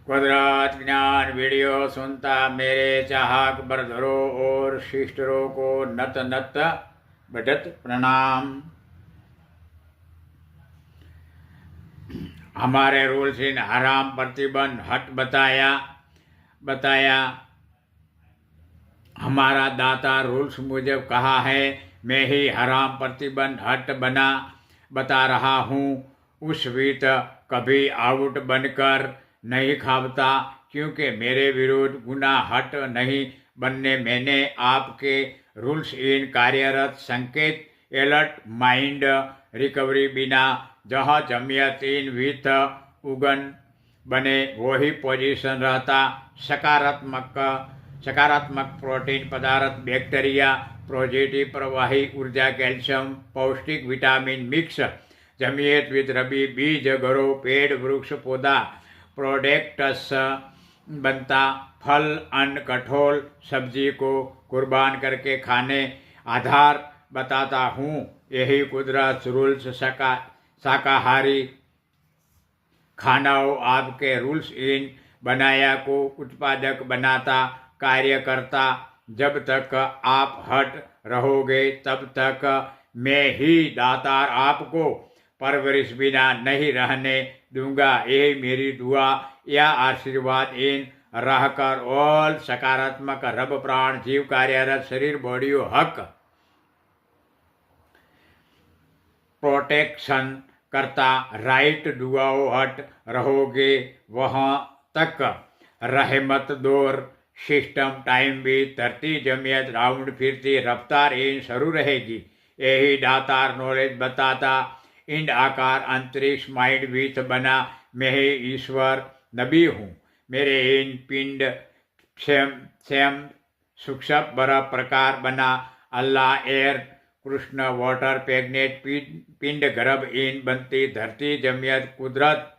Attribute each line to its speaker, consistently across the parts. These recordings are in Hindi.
Speaker 1: कुदरत ज्ञान वीडियो सुनता मेरे चाहक बरधरो और शिष्टरों को नत नत बजत प्रणाम। हमारे रूल्स इन हराम प्रतिबंध हट बताया हमारा दाता रूल्स मुजब कहा है। मैं ही हराम प्रतिबंध हट बता रहा हूँ। उस वीत कभी आउट बनकर नहीं खावता, क्योंकि मेरे विरुद्ध गुनाह हट नहीं बनने मैंने आपके रूल्स इन कार्यरत संकेत एलर्ट माइंड रिकवरी बिना जहाँ जमियत इन विथ उगन बने वही पोजीशन रहता। सकारात्मक प्रोटीन पदार्थ बैक्टीरिया पॉजिटिव प्रवाही ऊर्जा कैल्शियम पौष्टिक विटामिन मिक्स जमियत विद रबी बीज गरो पेड़ वृक्ष पौधा प्रोडक्ट्स बनता। फल अन्न कठोल सब्जी को कुर्बान करके खाने आधार बताता हूँ। यही कुदरत रूल्स शाकाहारी खानाओं आपके रूल्स इन बनाया को उत्पादक बनाता कार्य करता। जब तक आप हट रहोगे तब तक मैं ही दातार आपको परवरिश बिना नहीं रहने दूंगा। यही मेरी दुआ या आशीर्वाद इन रहकर ऑल सकारात्मक रब प्राण जीव कार्यरत शरीर बॉडियो हक प्रोटेक्शन करता राइट दुआओं हट रहोगे वहाँ तक रहमत दौर सिस्टम टाइम भी धरती जमियत राउंड फिरती रफ्तार इन शुरू रहेगी। यही दातार नॉलेज बताता इंड आकार अंतरिक्ष माइंड विथ बना मैं ही ईश्वर नबी हूँ। मेरे इन पिंड सेम सूक्ष्म बर प्रकार बना अल्लाह एयर कृष्ण वाटर पैग्नेट पिंड गर्भ इन बनती धरती जमियत कुदरत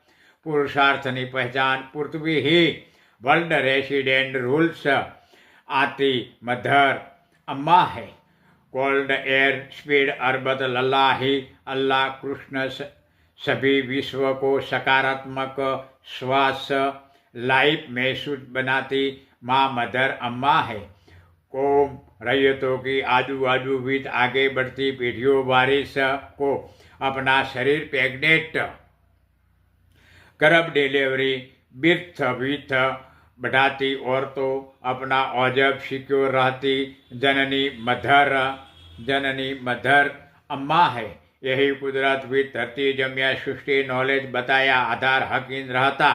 Speaker 1: पुरुषार्थनी पहचान पृथ्वी ही वर्ल्ड रेसिडेंट रूल्स आती मदर अम्मा है। कोल्ड एयर स्पीड अरबत लल्ला ही अल्लाह कृष्ण सभी विश्व को सकारात्मक श्वास लाइफ महसूस बनाती माँ मदर अम्मा है। कौम रैयतों की आजू विद आगे बढ़ती पीढ़ियों वारिस को अपना शरीर प्रेग्नेंट गर्भ डिलीवरी बिर्थ विथ बढ़ाती औरतों अपना औजब सिक्योर रहती जननी मदर अम्मा है। यही कुदरत विद धरती जमिया सृष्टि नॉलेज बताया आधार हकीन रहता।